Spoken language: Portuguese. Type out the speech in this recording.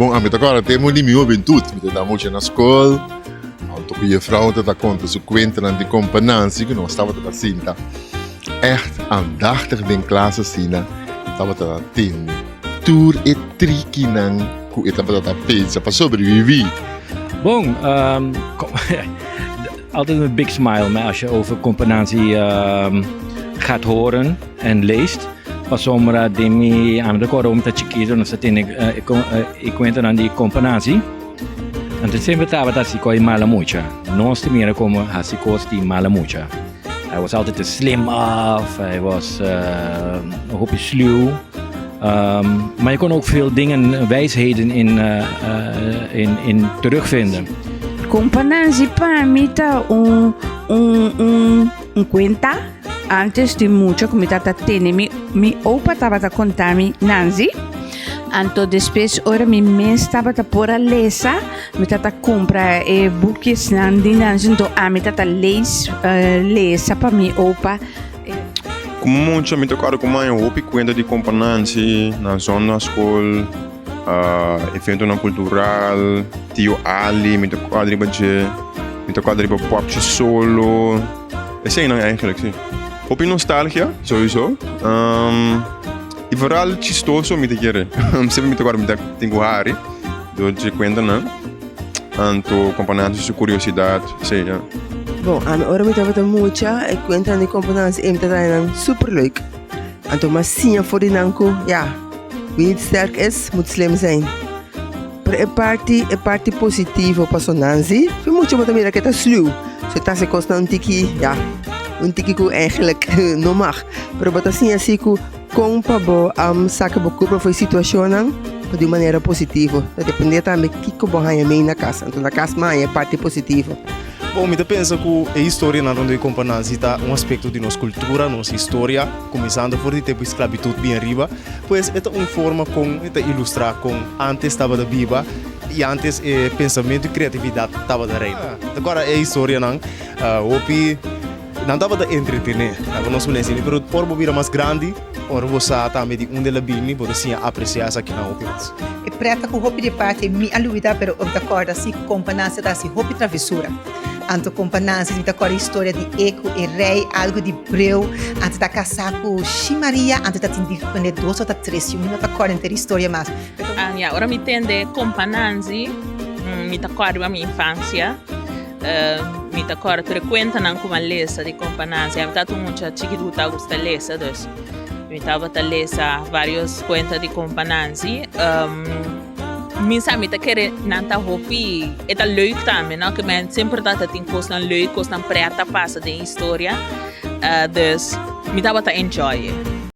Bom, a mim agora temos de meu juventude, me dá muito na escola. Então, que a vrouw te conta su kwenta na die companantie, que não estava te cinta. Echt aandachtig den klasse sina, estava te tin. Tour e tricky nang, ku estava te pensa para sobreviver. Bom, altijd een big smile maar als je over competentie gaat horen en leest. Pas sommige dingen aan de korum te chiquito, dan zit ik kwenta aan die competentie. En het sempre estava dat hij mala mucha. Não se mira como hij kost mala mucha. Hij was altijd te slim af, hij was een hoopje sluw. Maar je kon ook veel dingen, wijsheden in terugvinden. Compananzi para mí está un cuenta. Antes de mucho, como estaba tendo, mi opa estava a contar mi Nancy. Então, depois, ora, mi mens estava a pôr a lesa, me estava a comprar bookjes de Nancy. Então, me estava a lesa para mi opa. Como muito me tocaram com mãe, eu ouvi conta de companancy na zona escola, evento na cultural, tio Ali, me tocou de pop solo. Esse aí não eigenlijk, sim. Op nostalgia, sowieso. E vooral chistoso me te querer. Sempre me tocaram me tenho hari, do de conta não. Anto companancy sua curiosidade, sei já. Bom, agora me estava muito e conta de companancy em terrein super leuk. Anto mas sim voor die nanko, ja. Wie niet sterk is, moet slim zijn. Maar een party positivo para Nancy. Foi muito wat meer dat het sluw. Zo dat se kost een tiki, ja. Een tiki que eigenlijk não mag. Maar wat assim assim que com pabo saca bocu para foi situação de maneira positiva. Depende também que como ganha bem na casa. Então na casa mais é parte positiva. Bom, eu penso que a história na onde companancy está aspecto de nossa cultura, nossa história, começando por o tempo de esclavitud bem arriba, pois é uma forma com ilustrar com antes estava da viva e antes pensamento e criatividade estava da reina. Agora é a história não, não estava da entretener, não nos mulheres, mas por uma mais grande, ora você também de onde ela vem, pode assim apreciar essa que não opiniões. É preta com roupa de parte, me aluida, pero eu acordo assim com companancy da assim roupa travessura. Anto companancy, me acordo a história de eco e rei, algo de breu, antes da casaco chimaria, antes da tindir dois ou três, me acordo inteira história mais. Ora me entende companancy, me acordo a minha infância. Mi acordo frequentano come lesa di compananza, ho dato mucha chiquita questa lesa, dus mi stava a lesa varios cuentas di compananza. Mi sa mi che nanta hopi e da leuk também, no? Che men sempre data tin costa leuk, costa preta passa de história, dus mi stava a enjoy.